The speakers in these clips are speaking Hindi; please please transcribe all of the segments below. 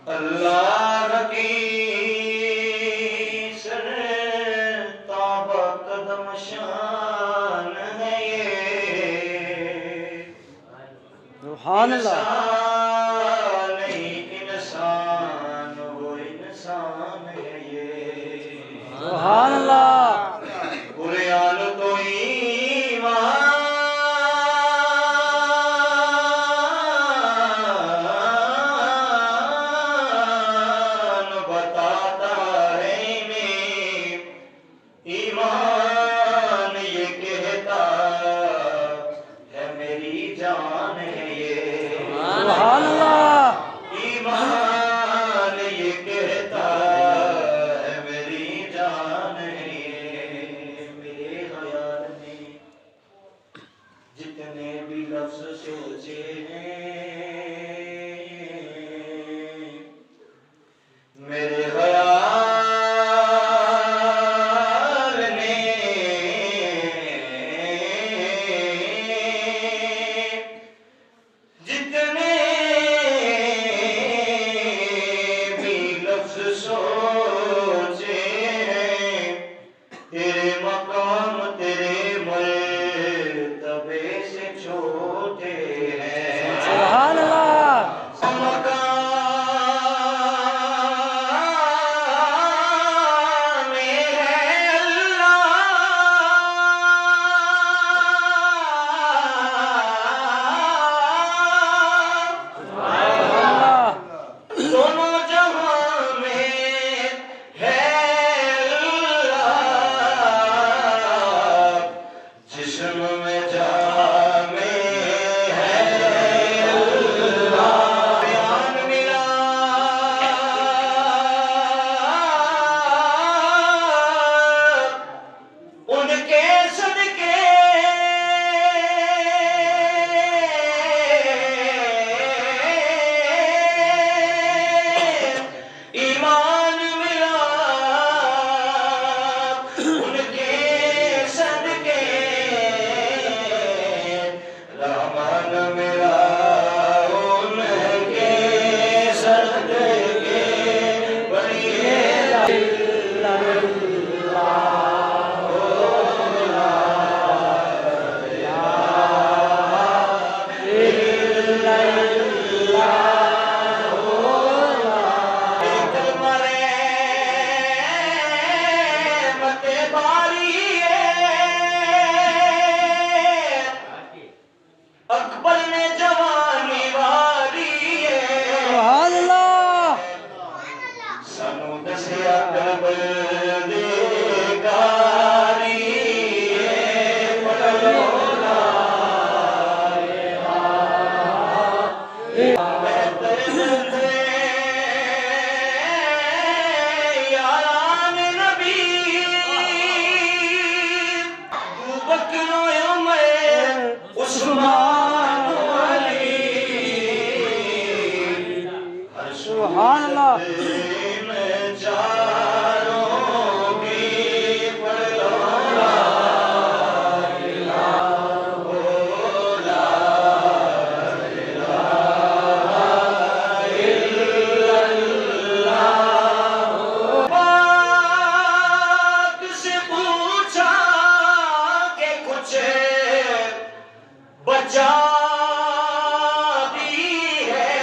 अल्लाह की सरताब कदम शान है ये, सुभान अल्लाह। इंसान वो इंसान है ये, सुभान अल्लाह। कुरान तो ईमान बताता है इन्हें, ईमान ये कहता है मेरी जान है ये, सुभान अल्लाह। ईमान ये कहता है मेरी जान है ये। मेरे ख्याल में जितने भी लफ्ज सोचे हैं, मेरे ख्याल में जितने भी लफ्ज सोचे हैं, तेरे मकाम तेरे मर्तबे से छोटे हैं। सुभान अल्लाह। मकाम में है अल्लाह, दोनों जहां में है अल्लाह, जिस्म में जान में है अल्लाह। बयान मिला उनके सदके, ईमान मिला उनके सदके, रहमान मिला उनके सदके। बढ़िए अकबर ने जवानी वाली सुभान अल्लाह। सानू दसिया अकबर दे कारी पढ़ो ला यारान नबी अबू बकर उमर उस्मान अली, हर सुभान अल्लाह। में चारों की पढ़ लो ला इलाहा इल्लल्लाह। बात से पूछा कि कुछ बचा भी है,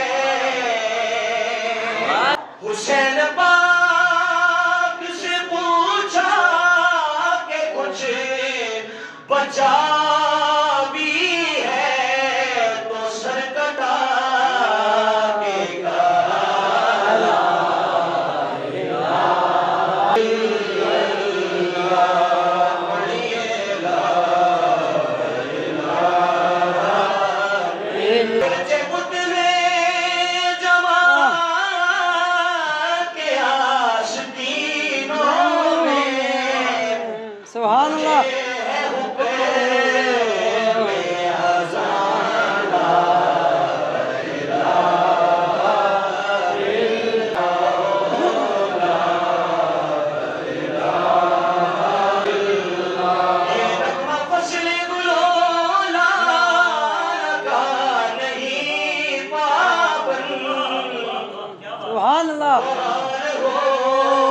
हुसैन पाक से पूछा कि कुछ बचा भी है, तो सर कटा के कहा ला इलाहा इल्लल्लाह। बढ़िए ला इलाहा। पुतले जमा के सुभान अल्लाह कुरान हो